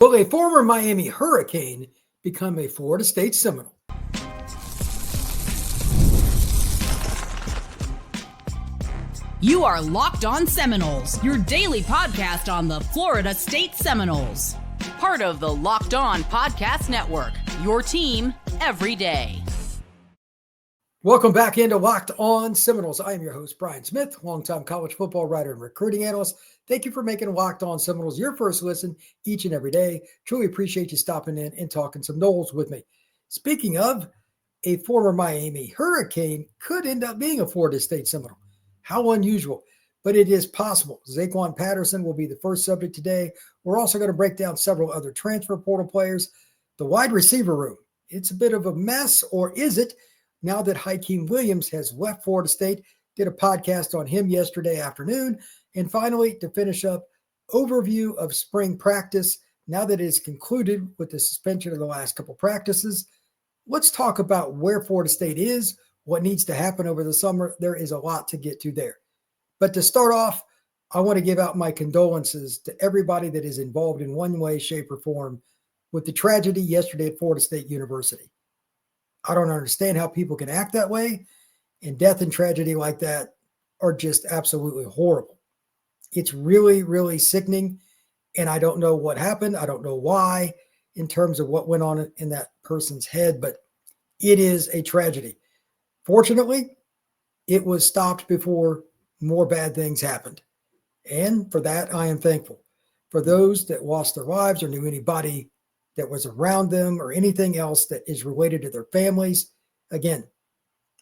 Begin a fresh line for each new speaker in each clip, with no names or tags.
Will a former Miami Hurricane become a Florida State Seminole?
You are Locked On Seminoles, your daily podcast on the Florida State Seminoles. Part of the Locked On Podcast Network, your team every day.
Welcome back into Locked On Seminoles. I am your host, Brian Smith, longtime college football writer and recruiting analyst. Thank you for making Locked On Seminoles your first listen each and every day. Truly appreciate you stopping in and talking some Noles with me. Speaking of, a former Miami Hurricane could end up being a Florida State Seminole. How unusual, but it is possible. Zaquan Patterson will be the first subject today. We're also going to break down several other transfer portal players. The wide receiver room, it's a bit of a mess, or is it? Now that Hykeem Williams has left Florida State, did a podcast on him yesterday afternoon. And finally, to finish up, overview of spring practice. Now that it is concluded with the suspension of the last couple practices, let's talk about where Florida State is, what needs to happen over the summer. There is a lot to get to there. But to start off, I want to give out my condolences to everybody that is involved in one way, shape, or form with the tragedy yesterday at Florida State University. I don't understand how people can act that way, and death and tragedy like that are just absolutely horrible. It's really, really sickening, and I don't know what happened. I don't know why in terms of what went on in that person's head, but it is a tragedy. Fortunately, it was stopped before more bad things happened, and for that, I am thankful. For those that lost their lives or knew anybody that was around them or anything else that is related to their families, again,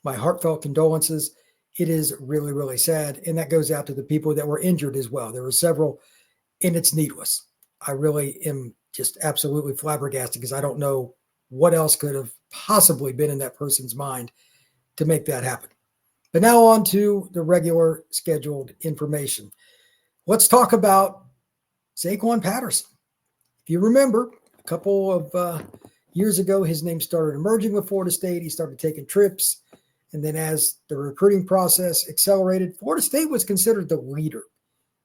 my heartfelt condolences. It is really, really sad. And that goes out to the people that were injured as well. There were several, and it's needless. I really am just absolutely flabbergasted because I don't know what else could have possibly been in that person's mind to make that happen. But now on to the regular scheduled information. Let's talk about Zaquan Patterson. If you remember, a couple of years ago, his name started emerging with Florida State. He started taking trips. And then as the recruiting process accelerated, Florida State was considered the leader.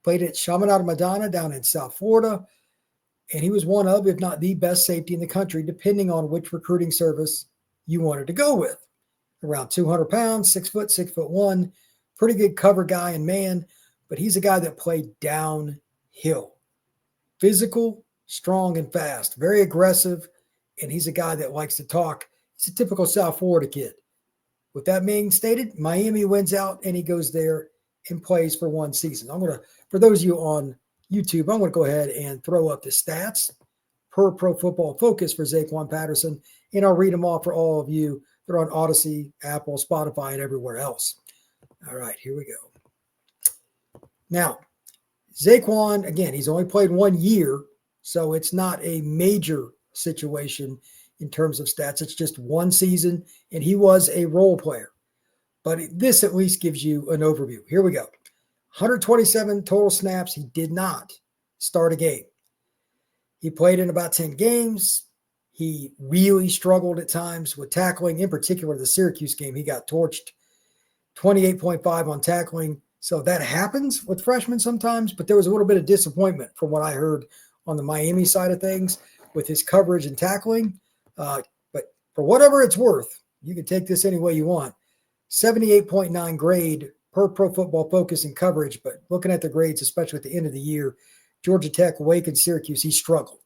Played at Chaminade Madonna down in South Florida. And he was one of, if not the best safety in the country, depending on which recruiting service you wanted to go with. Around 200 pounds, 6'1", pretty good cover guy and man, but he's a guy that played downhill. Physical, strong, and fast, very aggressive, and he's a guy that likes to talk. He's a typical South Florida kid. With that being stated, Miami wins out, and he goes there and plays for one season. For those of you on YouTube, I'm going to go ahead and throw up the stats per Pro Football Focus for Zaquan Patterson, and I'll read them off for all of you. They're on Odyssey, Apple, Spotify, and everywhere else. All right, here we go. Now, Zaquan, again, he's only played 1 year, so it's not a major situation in terms of stats. It's just one season, and he was a role player. But this at least gives you an overview. Here we go. 127 total snaps. He did not start a game. He played in about 10 games. He really struggled at times with tackling, in particular the Syracuse game. He got torched, 28.5 on tackling. So that happens with freshmen sometimes, but there was a little bit of disappointment from what I heard on the Miami side of things with his coverage and tackling. But for whatever it's worth, you can take this any way you want. 78.9 grade per Pro Football Focus in coverage, but looking at the grades, especially at the end of the year, Georgia Tech, Wake, and Syracuse, he struggled.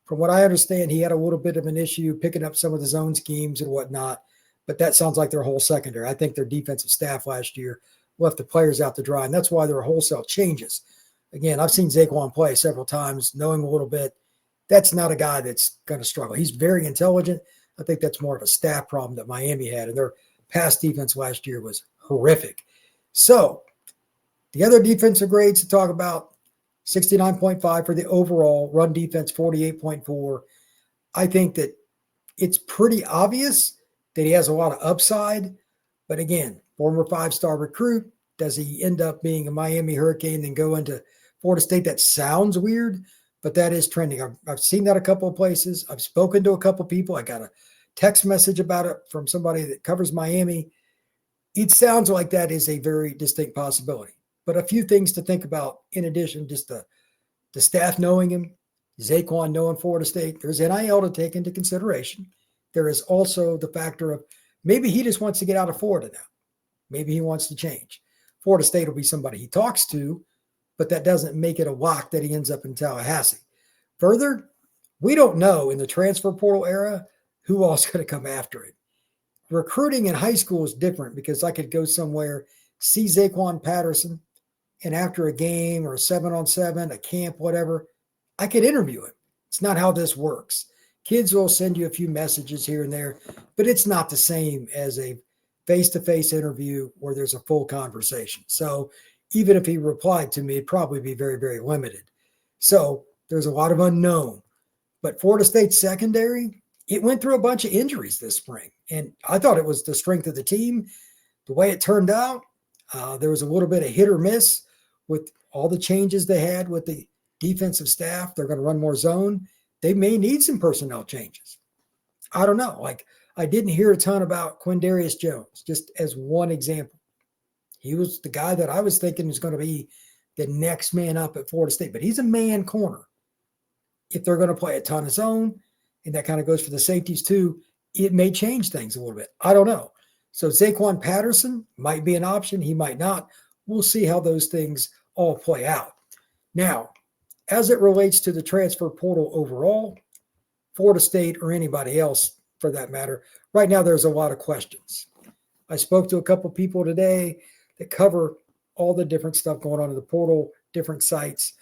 From what I understand, he had a little bit of an issue picking up some of the zone schemes and whatnot, but that sounds like their whole secondary. I think their defensive staff last year left the players out to dry, and that's why there were wholesale changes. Again, I've seen Zaquan play several times, knowing a little bit. That's not a guy that's going to struggle. He's very intelligent. I think that's more of a staff problem that Miami had, and their pass defense last year was horrific. So the other defensive grades to talk about, 69.5 for the overall, run defense 48.4. I think that it's pretty obvious that he has a lot of upside. But again, former 5-star recruit, does he end up being a Miami Hurricane and go into Florida State? That sounds weird, but that is trending. I've seen that a couple of places. I've spoken to a couple of people. I got a text message about it from somebody that covers Miami. It sounds like that is a very distinct possibility. But a few things to think about in addition, just the staff knowing him, Zaquan knowing Florida State, there's NIL to take into consideration. There is also the factor of maybe he just wants to get out of Florida now. Maybe he wants to change. Florida State will be somebody he talks to, but that doesn't make it a lock that he ends up in Tallahassee. Further, we don't know in the transfer portal era who else is going to come after it. Recruiting in high school is different because I could go somewhere, see Zaquan Patterson, and after a game or a 7-on-7, a camp, whatever, I could interview him. It's not how this works. Kids will send you a few messages here and there, but it's not the same as a face-to-face interview where there's a full conversation. So even if he replied to me, it'd probably be very, very limited. So there's a lot of unknown. But Florida State secondary, it went through a bunch of injuries this spring. And I thought it was the strength of the team. The way it turned out, there was a little bit of hit or miss with all the changes they had with the defensive staff. They're going to run more zone. They may need some personnel changes. I don't know. Like, I didn't hear a ton about Quindarius Jones, just as one example. He was the guy that I was thinking is going to be the next man up at Florida State, but he's a man corner. If they're going to play a ton of zone, and that kind of goes for the safeties too, it may change things a little bit. I don't know. So Zaquan Patterson might be an option. He might not. We'll see how those things all play out. Now, as it relates to the transfer portal overall, Florida State or anybody else for that matter, right now there's a lot of questions. I spoke to a couple people today that cover all the different stuff going on in the portal, different sites.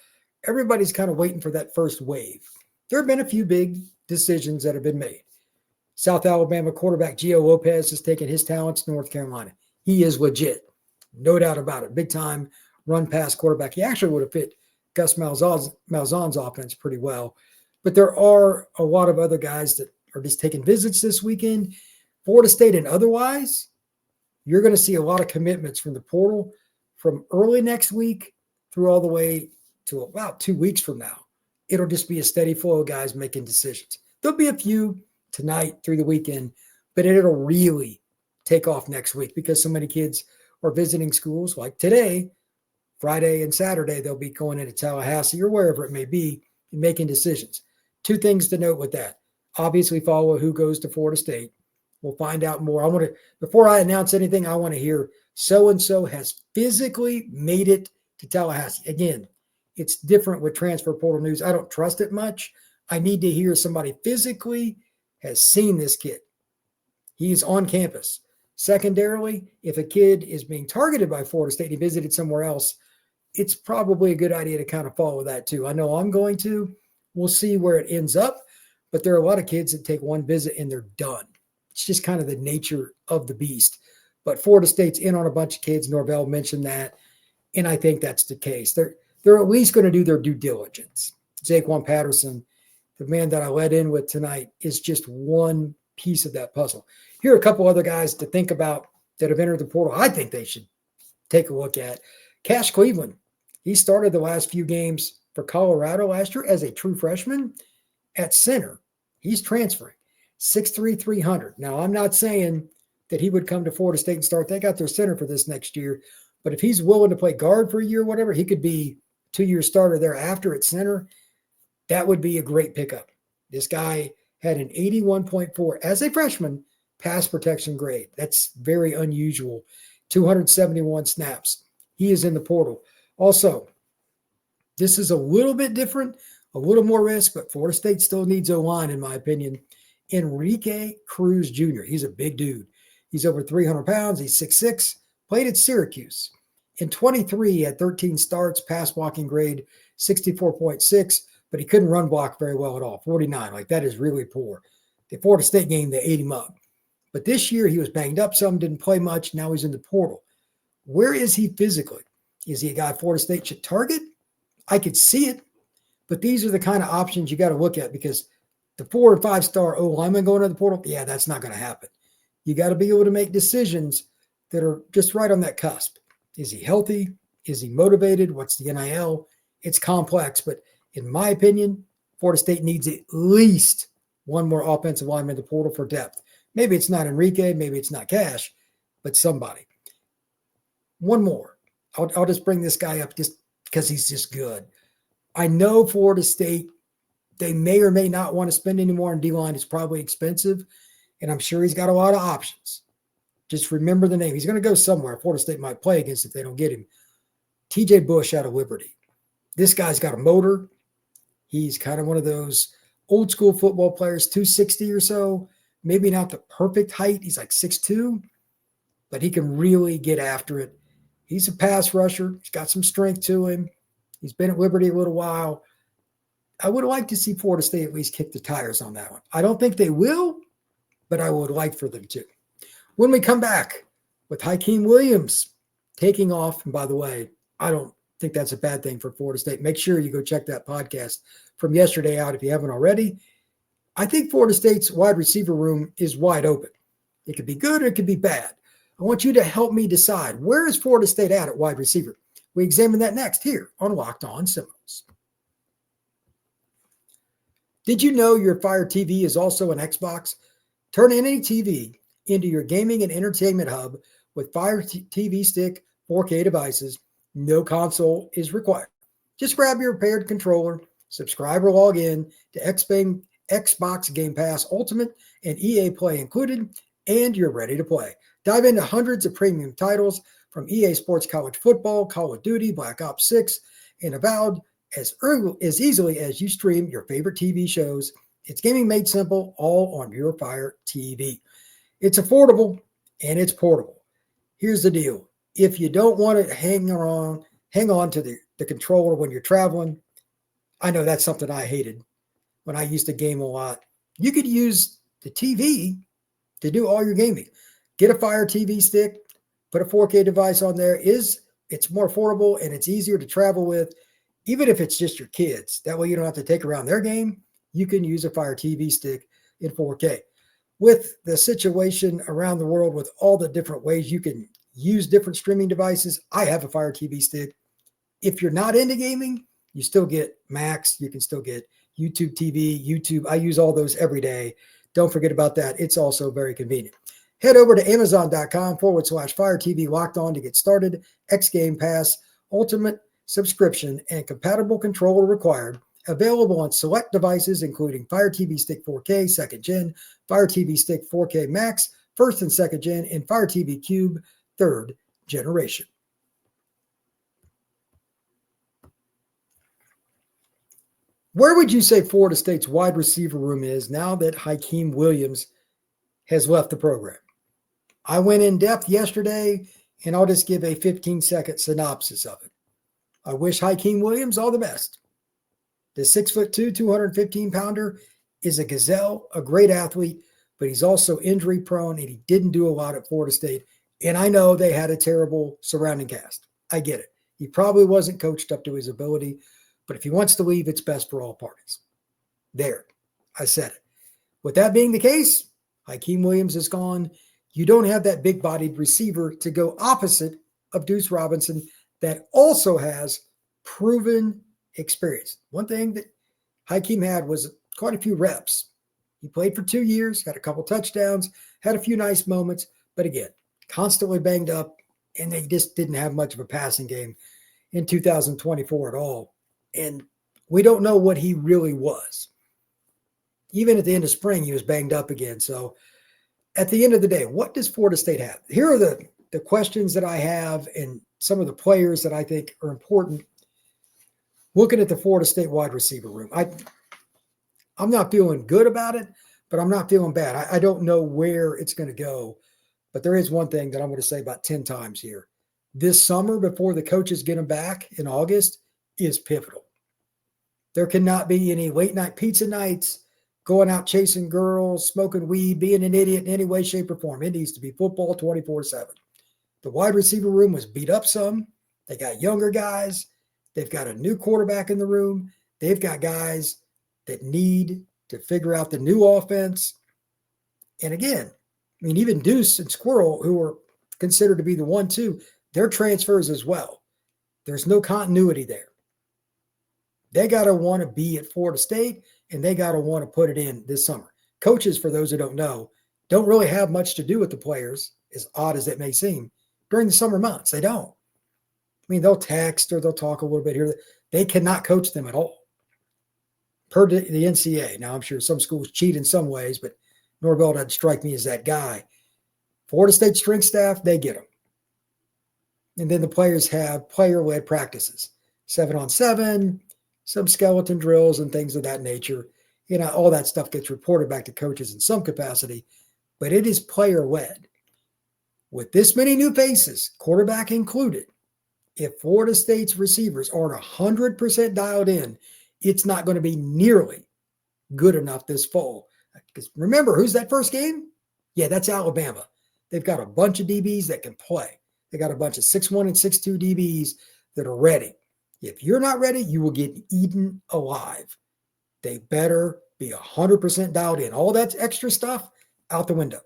Everybody's kind of waiting for that first wave. There have been a few big decisions that have been made. South Alabama quarterback Gio Lopez has taken his talents to North Carolina. He is legit. No doubt about it. Big time run pass quarterback. He actually would have fit Gus Malzahn's offense pretty well. But there are a lot of other guys that are just taking visits this weekend. Florida State and otherwise, you're going to see a lot of commitments from the portal from early next week through all the way to about 2 weeks from now. It'll just be a steady flow of guys making decisions. There'll be a few tonight through the weekend, but it'll really take off next week because so many kids are visiting schools like today, Friday and Saturday. They'll be going into Tallahassee or wherever it may be and making decisions. Two things to note with that. Obviously, follow who goes to Florida State. We'll find out more. Before I announce anything, I want to hear so-and-so has physically made it to Tallahassee. Again, it's different with transfer portal news. I don't trust it much. I need to hear somebody physically has seen this kid. He's on campus. Secondarily, if a kid is being targeted by Florida State, he visited somewhere else, it's probably a good idea to kind of follow that too. I know I'm going to. We'll see where it ends up, but there are a lot of kids that take one visit and they're done. It's just kind of the nature of the beast. But Florida State's in on a bunch of kids. Norvell mentioned that, and I think that's the case. They're at least going to do their due diligence. Zaquan Patterson, the man that I led in with tonight, is just one piece of that puzzle. Here are a couple other guys to think about that have entered the portal. I think they should take a look at. Cash Cleveland. He started the last few games for Colorado last year as a true freshman at center. He's transferring. 6'3", 300. Now, I'm not saying that he would come to Florida State and start. They got their center for this next year. But if he's willing to play guard for a year or whatever, he could be 2-year starter thereafter at center. That would be a great pickup. This guy had an 81.4 as a freshman pass protection grade. That's very unusual. 271 snaps. He is in the portal. Also, this is a little bit different, a little more risk, but Florida State still needs O-line, in my opinion. Enrique Cruz Jr. He's a big dude. He's over 300 pounds. He's 6'6", played at Syracuse. In 23, he had 13 starts, pass blocking grade 64.6, but he couldn't run block very well at all, 49. Like, that is really poor. The Florida State game, they ate him up. But this year, he was banged up some, didn't play much. Now he's in the portal. Where is he physically? Is he a guy Florida State should target? I could see it, but these are the kind of options you got to look at because the 4- and 5-star O-lineman going to the portal, yeah, that's not going to happen. You got to be able to make decisions that are just right on that cusp. Is he healthy? Is he motivated? What's the NIL? It's complex, but in my opinion, Florida State needs at least one more offensive lineman in the portal for depth. Maybe it's not Enrique, maybe it's not Cash, but somebody. One more. I'll just bring this guy up just because he's just good. I know Florida State They may or may not want to spend any more on D-line. It's probably expensive, and I'm sure he's got a lot of options. Just remember the name. He's going to go somewhere. Florida State might play against if they don't get him. T.J. Bush out of Liberty. This guy's got a motor. He's kind of one of those old school football players, 260 or so. Maybe not the perfect height. He's like 6'2", but he can really get after it. He's a pass rusher. He's got some strength to him. He's been at Liberty a little while. I would like to see Florida State at least kick the tires on that one. I don't think they will, but I would like for them to. When we come back with Hykeem Williams taking off, and by the way, I don't think that's a bad thing for Florida State. Make sure you go check that podcast from yesterday out if you haven't already. I think Florida State's wide receiver room is wide open. It could be good or it could be bad. I want you to help me decide, where is Florida State at wide receiver? We examine that next here on Locked On Seminoles. Did you know your Fire TV is also an Xbox? Turn any TV into your gaming and entertainment hub with Fire TV Stick 4K devices. No console is required. Just grab your paired controller, subscribe or log in to Xbox Game Pass Ultimate and EA Play included, and you're ready to play. Dive into hundreds of premium titles from EA Sports College Football, Call of Duty, Black Ops 6, and Avowed as easily as you stream your favorite TV shows. It's gaming made simple, all on your Fire TV. It's affordable and it's portable. Here's the deal. If you don't want to hang on to the controller when you're traveling, I know that's something I hated when I used to game a lot. You could use the TV to do all your gaming. Get a Fire TV stick, put a 4K device on there. It's more affordable and it's easier to travel with, even if it's just your kids. That way you don't have to take around their game. You can use a Fire TV stick in 4K. With the situation around the world with all the different ways you can use different streaming devices, I have a Fire TV stick. If you're not into gaming, you still get Max. You can still get YouTube TV, YouTube. I use all those every day. Don't forget about that. It's also very convenient. Head over to Amazon.com/Fire TV Locked On to get started. X Game Pass, Ultimate subscription, and compatible controller required. Available on select devices, including Fire TV Stick 4K, 2nd Gen, Fire TV Stick 4K Max, 1st and 2nd Gen, and Fire TV Cube, 3rd generation. Where would you say Florida State's wide receiver room is now that Hykeem Williams has left the program? I went in depth yesterday, and I'll just give a 15-second synopsis of it. I wish Hykeem Williams all the best. The 6'2", 215-pounder is a gazelle, a great athlete, but he's also injury prone, and he didn't do a lot at Florida State. And I know they had a terrible surrounding cast. I get it. He probably wasn't coached up to his ability, but if he wants to leave, it's best for all parties. There, I said it. With that being the case, Hykeem Williams is gone. You don't have that big-bodied receiver to go opposite of Deuce Robinson that also has proven experience. One thing that Hykeem had was quite a few reps. He played for 2 years, had a couple touchdowns, had a few nice moments, but again, constantly banged up, and they just didn't have much of a passing game in 2024 at all. And we don't know what he really was. Even at the end of spring, he was banged up again. So at the end of the day, what does Florida State have? Here are the questions that I have and some of the players that I think are important. Looking at the Florida State wide receiver room, I'm not feeling good about it, but I'm not feeling bad. I don't know where it's going to go, but there is one thing that I'm going to say about 10 times here. This summer, before the coaches get them back in August, is pivotal. There cannot be any late night pizza nights, going out chasing girls, smoking weed, being an idiot in any way, shape, or form. It needs to be football 24/7. The wide receiver room was beat up some. They got younger guys. They've got a new quarterback in the room. They've got guys that need to figure out the new offense. And again, I mean, even Deuce and Squirrel, who are considered to be the 1-2, they're transfers as well. There's no continuity there. They got to want to be at Florida State, and they got to want to put it in this summer. Coaches, for those who don't know, don't really have much to do with the players, as odd as it may seem, during the summer months. They don't. I mean, they'll text or they'll talk a little bit here. They cannot coach them at all. per the NCAA. Now, I'm sure some schools cheat in some ways, but Norvell doesn't strike me as that guy. Florida State strength staff, they get them. And then the players have player-led practices, 7-on-7, some skeleton drills and things of that nature. All that stuff gets reported back to coaches in some capacity, but it is player-led. With this many new faces, quarterback included, if Florida State's receivers aren't 100% dialed in, it's not going to be nearly good enough this fall. Because remember, who's that first game? Yeah, that's Alabama. They've got a bunch of DBs that can play. They got a bunch of 6'1 and 6'2 DBs that are ready. If you're not ready, you will get eaten alive. They better be 100% dialed in. All that extra stuff, out the window.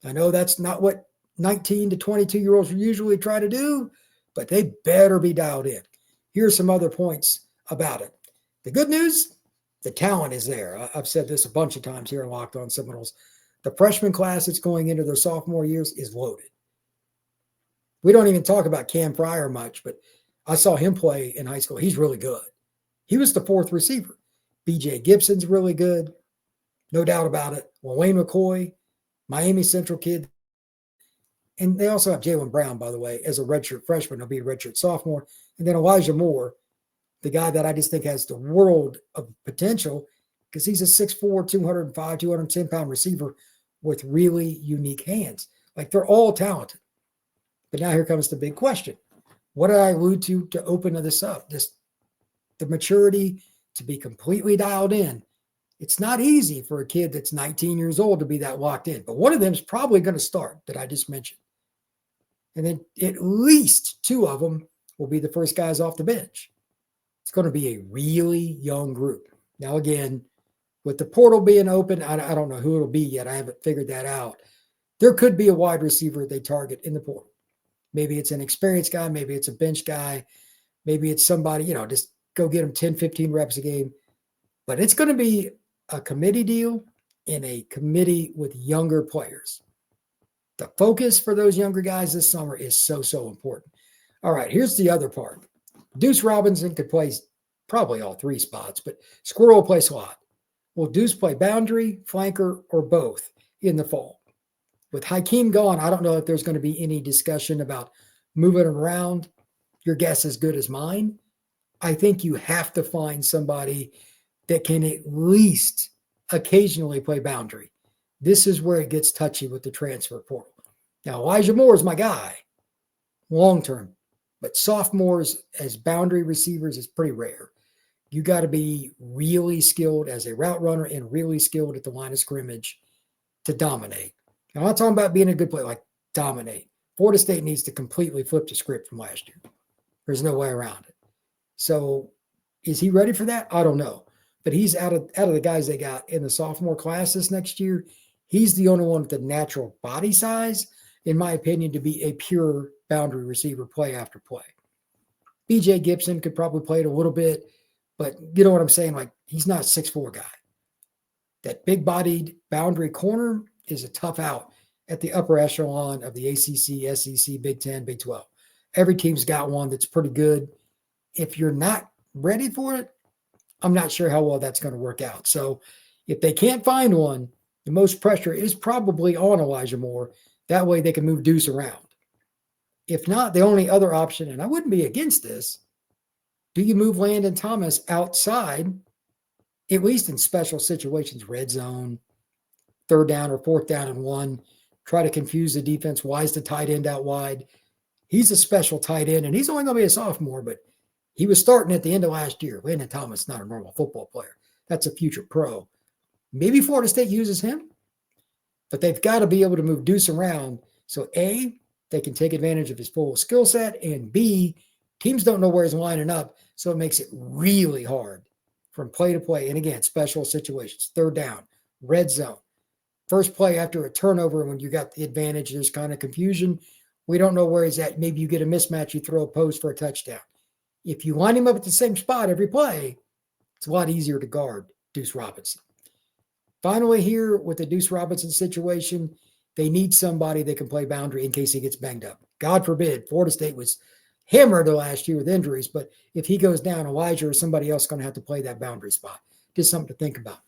I know that's not what 19 to 22-year-olds usually try to do, but they better be dialed in. Here's some other points about it. The good news, the talent is there. I've said this a bunch of times here in Locked On Seminoles. The freshman class that's going into their sophomore years is loaded. We don't even talk about Cam Fryer much, but I saw him play in high school. He's really good. He was the fourth receiver. BJ Gibson's really good. No doubt about it. Wayne McCoy, Miami Central kid. And they also have Jalen Brown, by the way, as a redshirt freshman. He'll be a redshirt sophomore. And then Elijah Moore, the guy that I just think has the world of potential because he's a 6'4", 205, 210-pound receiver with really unique hands. Like, they're all talented. But now here comes the big question. What did I allude to open this up? The maturity to be completely dialed in. It's not easy for a kid that's 19 years old to be that locked in. But one of them is probably going to start that I just mentioned. And then at least two of them will be the first guys off the bench. It's going to be a really young group. Now, again, with the portal being open, I don't know who it'll be yet. I haven't figured that out. There could be a wide receiver they target in the portal. Maybe it's an experienced guy. Maybe it's a bench guy. Maybe it's somebody, just go get them 10, 15 reps a game. But it's going to be a committee deal in a committee with younger players. The focus for those younger guys this summer is so important. All right, here's the other part. Deuce Robinson could play probably all three spots, but Squirrel will play slot. Will Deuce play boundary, flanker, or both in the fall? With Hykeem gone, I don't know if there's going to be any discussion about moving him around. Your guess is as good as mine. I think you have to find somebody that can at least occasionally play boundary. This is where it gets touchy with the transfer portal. Now, Elijah Moore is my guy long-term, but sophomores as boundary receivers is pretty rare. You got to be really skilled as a route runner and really skilled at the line of scrimmage to dominate. Now, I'm not talking about being a good player, like dominate. Florida State needs to completely flip the script from last year. There's no way around it. So is he ready for that? I don't know. But he's out of the guys they got in the sophomore class this next year. He's the only one with the natural body size, in my opinion, to be a pure boundary receiver play after play. BJ Gibson could probably play it a little bit, but you know what I'm saying? Like, he's not a 6'4" guy. That big-bodied boundary corner is a tough out at the upper echelon of the ACC, SEC, Big 10, Big 12. Every team's got one that's pretty good. If you're not ready for it, I'm not sure how well that's going to work out. So if they can't find one, the most pressure is probably on Elijah Moore. That way they can move Deuce around. If not, the only other option, and I wouldn't be against this, do you move Landon Thomas outside, at least in special situations, red zone, third down or fourth down and one, try to confuse the defense. Why is the tight end out wide? He's a special tight end, and he's only going to be a sophomore, but he was starting at the end of last year. Landon Thomas is not a normal football player. That's a future pro. Maybe Florida State uses him, but they've got to be able to move Deuce around. So A, they can take advantage of his full skill set, and B, teams don't know where he's lining up, so it makes it really hard from play to play. And again, special situations, third down, red zone, first play after a turnover when you got the advantage, there's kind of confusion. We don't know where he's at. Maybe you get a mismatch, you throw a post for a touchdown. If you line him up at the same spot every play, it's a lot easier to guard Deuce Robinson. Finally, here with the Deuce Robinson situation, they need somebody that can play boundary in case he gets banged up. God forbid, Florida State was hammered last year with injuries, but if he goes down, Elijah or somebody else is going to have to play that boundary spot. Just something to think about.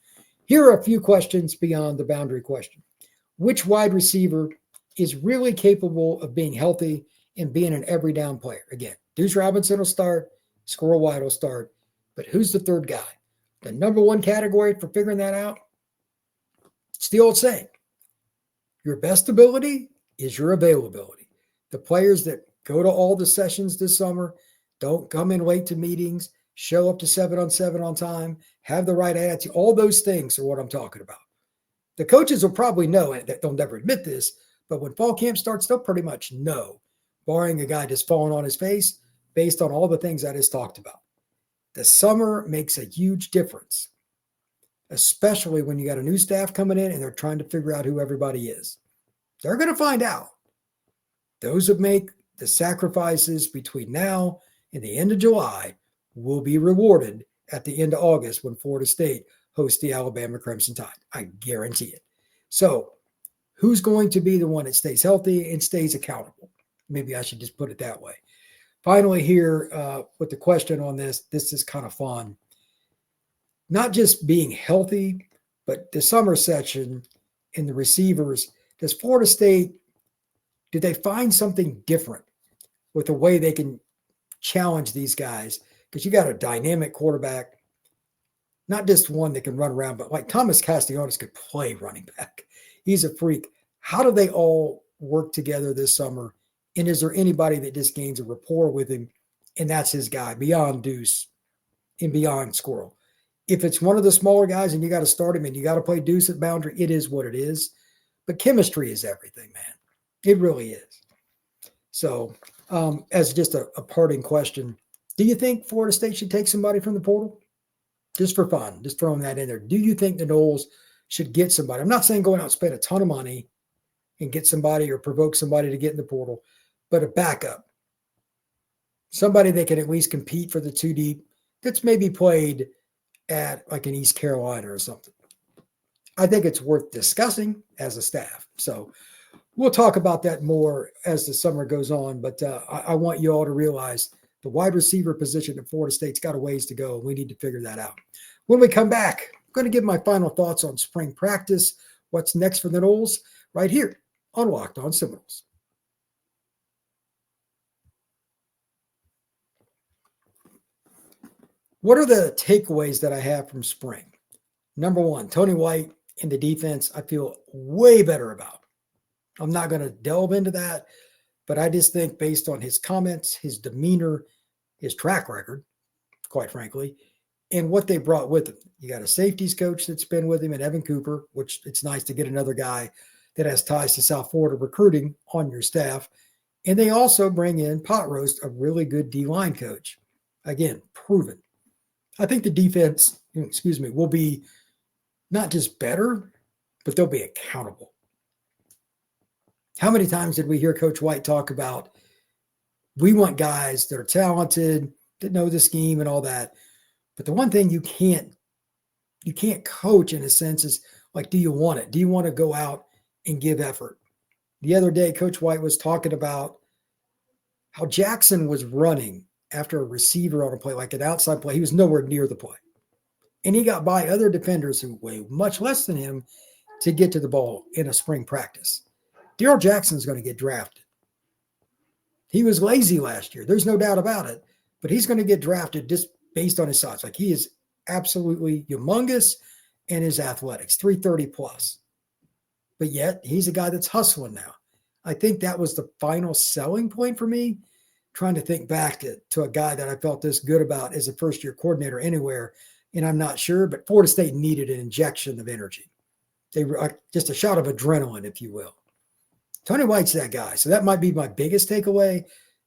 Here are a few questions beyond the boundary question. Which wide receiver is really capable of being healthy and being an every down player? Again, Deuce Robinson will start, Squirrel White will start, but who's the third guy? The number one category for figuring that out, it's the old saying, your best ability is your availability. The players that go to all the sessions this summer, don't come in late to meetings, show up to 7-on-7 on time, have the right attitude, all those things are what I'm talking about. The coaches will probably know, and they'll never admit this, but when fall camp starts, they'll pretty much know, barring a guy just falling on his face, based on all the things I just talked about. The summer makes a huge difference, especially when you got a new staff coming in and they're trying to figure out who everybody is. They're going to find out. Those who make the sacrifices between now and the end of July will be rewarded at the end of August when Florida State hosts the Alabama Crimson Tide. I guarantee it. So who's going to be the one that stays healthy and stays accountable? Maybe I should just put it that way. Finally here with the question on this is kind of fun. Not just being healthy, but the summer session and the receivers. Does Florida State, do they find something different with the way they can challenge these guys? Because you got a dynamic quarterback, not just one that can run around, but like Thomas Castellanos could play running back. He's a freak. How do they all work together this summer? And is there anybody that just gains a rapport with him and that's his guy beyond Deuce and beyond Squirrel? If it's one of the smaller guys and you got to start him and you got to play Deuce at boundary, it is what it is. But chemistry is everything, man. It really is. So as just a parting question, do you think Florida State should take somebody from the portal? Just for fun, just throwing that in there. Do you think the Noles should get somebody? I'm not saying going out and spend a ton of money and get somebody or provoke somebody to get in the portal, but a backup. Somebody that can at least compete for the 2 deep that's maybe played at like an East Carolina or something. I think it's worth discussing as a staff. So we'll talk about that more as the summer goes on, but I want you all to realize the wide receiver position at Florida State's got a ways to go. We need to figure that out. When we come back, I'm going to give my final thoughts on spring practice, what's next for the Noles, right here on Locked On Seminoles. What are the takeaways that I have from spring? Number one, Tony White in the defense, I feel way better about. I'm not going to delve into that, but I just think based on his comments, his demeanor, his track record, quite frankly, and what they brought with him. You got a safeties coach that's been with him, and Evan Cooper, which it's nice to get another guy that has ties to South Florida recruiting on your staff. And they also bring in Pot Roast, a really good D-line coach. Again, proven. I think the defense, will be not just better, but they'll be accountable. How many times did we hear Coach White talk about, we want guys that are talented, that know the scheme and all that. But the one thing you can't coach in a sense is like, do you want it? Do you want to go out and give effort? The other day, Coach White was talking about how Jackson was running after a receiver on a play, like an outside play. He was nowhere near the play. And he got by other defenders who weigh much less than him to get to the ball in a spring practice. Darrell Jackson's going to get drafted. He was lazy last year. There's no doubt about it. But he's going to get drafted just based on his size. Like, he is absolutely humongous in his athletics, 330 plus. But yet, he's a guy that's hustling now. I think that was the final selling point for me, trying to think back to a guy that I felt this good about as a first-year coordinator anywhere, and I'm not sure, but Florida State needed an injection of energy. They were just a shot of adrenaline, if you will. Tony White's that guy. So that might be my biggest takeaway.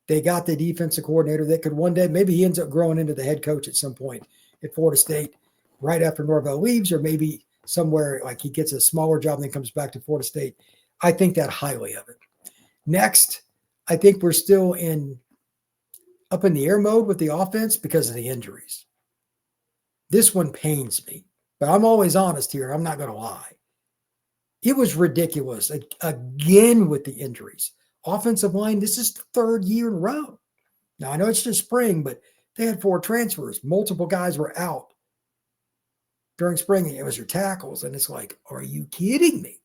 They got the defensive coordinator that could one day, maybe he ends up growing into the head coach at some point at Florida State right after Norvell leaves, or maybe somewhere like he gets a smaller job and then comes back to Florida State. I think that highly of it. Next, I think we're still up in the air mode with the offense because of the injuries. This one pains me, but I'm always honest here. I'm not going to lie. It was ridiculous again with the injuries. Offensive line, this is the third year in a row. Now, I know it's just spring, but they had 4 transfers. Multiple guys were out during spring, it was your tackles. And it's like, are you kidding me?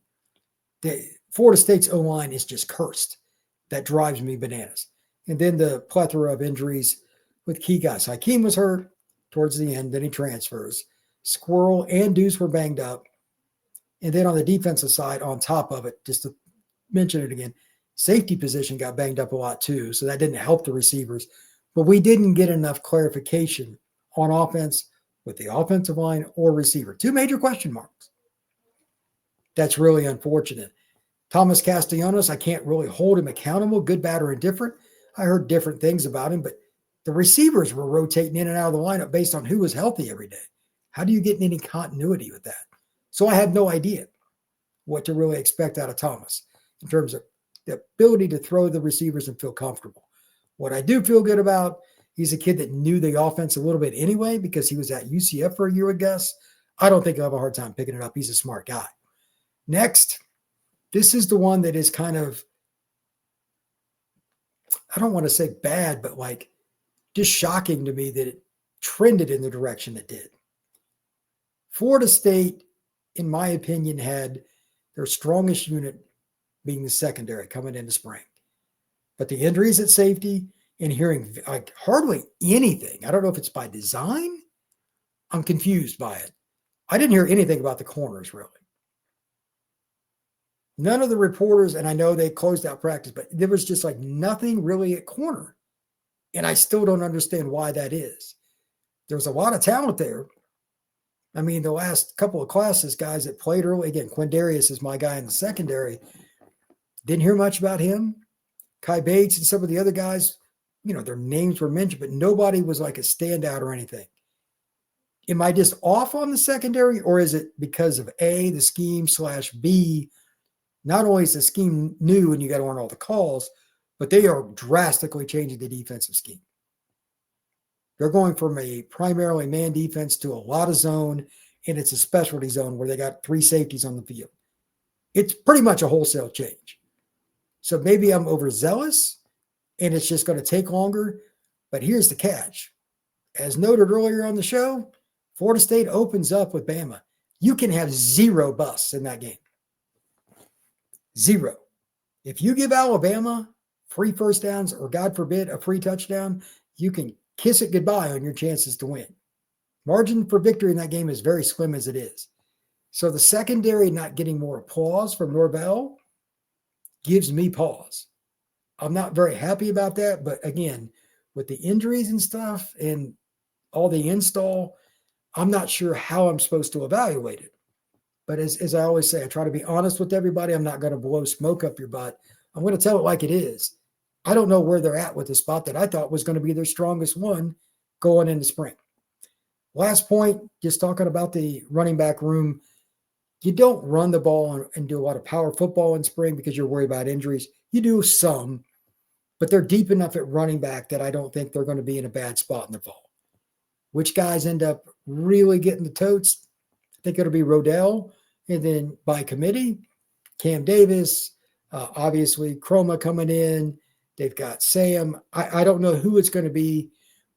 Florida State's O-line is just cursed. That drives me bananas. And then the plethora of injuries with key guys. Hykeem was hurt towards the end, then he transfers. Squirrel and Deuce were banged up. And then on the defensive side, on top of it, just to mention it again, safety position got banged up a lot too, so that didn't help the receivers. But we didn't get enough clarification on offense with the offensive line or receiver. 2 major question marks. That's really unfortunate. Thomas Castellanos, I can't really hold him accountable, good, bad, or indifferent. I heard different things about him, but the receivers were rotating in and out of the lineup based on who was healthy every day. How do you get any continuity with that? So I had no idea what to really expect out of Thomas in terms of the ability to throw the receivers and feel comfortable. What I do feel good about, he's a kid that knew the offense a little bit anyway because he was at UCF for a year with Gus. I don't think he'll have a hard time picking it up. He's a smart guy. Next, this is the one that is kind of, I don't want to say bad, but like just shocking to me that it trended in the direction it did. Florida State, in my opinion, had their strongest unit being the secondary coming into spring. But the injuries at safety and hearing like hardly anything, I don't know if it's by design. I'm confused by it. I didn't hear anything about the corners really. None of the reporters, and I know they closed out practice, but there was just like nothing really at corner. And I still don't understand why that is. There's a lot of talent there. I mean, the last couple of classes, guys that played early, again, Quindarius is my guy in the secondary. Didn't hear much about him. Kai Bates and some of the other guys, you know, their names were mentioned, but nobody was like a standout or anything. Am I just off on the secondary, or is it because of A, the scheme, / B, not only is the scheme new and you got to learn all the calls, but they are drastically changing the defensive scheme. They're going from a primarily man defense to a lot of zone, and it's a specialty zone where they got 3 safeties on the field. It's pretty much a wholesale change. So maybe I'm overzealous, and it's just going to take longer. But here's the catch. As noted earlier on the show, Florida State opens up with Bama. You can have 0 busts in that game. 0. If you give Alabama free first downs or, God forbid, a free touchdown, you can kiss it goodbye on your chances to win. Margin for victory in that game is very slim as it is. So the secondary not getting more applause from Norvell gives me pause. I'm not very happy about that, but again, with the injuries and stuff and all the install, I'm not sure how I'm supposed to evaluate it. But as I always say, I try to be honest with everybody. I'm not going to blow smoke up your butt. I'm going to tell it like it is. I don't know where they're at with the spot that I thought was going to be their strongest one going into spring. Last point, just talking about the running back room. You don't run the ball and do a lot of power football in spring because you're worried about injuries. You do some, but they're deep enough at running back that I don't think they're going to be in a bad spot in the fall. Which guys end up really getting the totes? I think it'll be Rodell, and then by committee, Cam Davis, obviously Chroma coming in. They've got Sam. I don't know who it's going to be,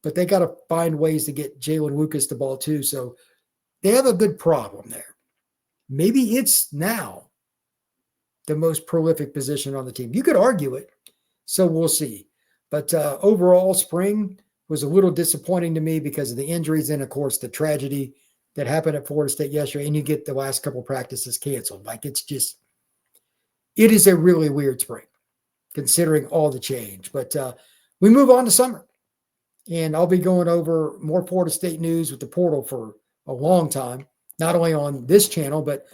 but they got to find ways to get Jalen Lucas the ball too. So they have a good problem there. Maybe it's now the most prolific position on the team. You could argue it, so we'll see. But overall, spring was a little disappointing to me because of the injuries and, of course, the tragedy that happened at Florida State yesterday, and you get the last couple practices canceled. Like, it is a really weird spring, considering all the change. But we move on to summer, and I'll be going over more Florida State news with the portal for a long time, not only on this channel, but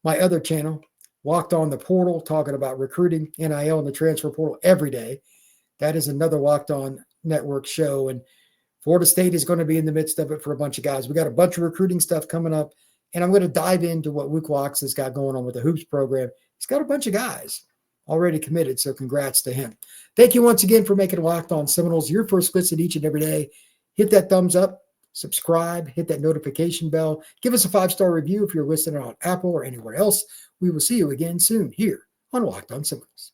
my other channel, Locked On the Portal, talking about recruiting, NIL, and the transfer portal every day. That is another Locked On Network show, and Florida State is going to be in the midst of it for a bunch of guys. We got a bunch of recruiting stuff coming up, and I'm going to dive into what Luke Locks has got going on with the Hoops program. He's got a bunch of guys already committed, so congrats to him. Thank you once again for making Locked On Seminoles your first listen each and every day. Hit that thumbs up, subscribe, hit that notification bell. Give us a 5-star review if you're listening on Apple or anywhere else. We will see you again soon here on Locked On Seminoles.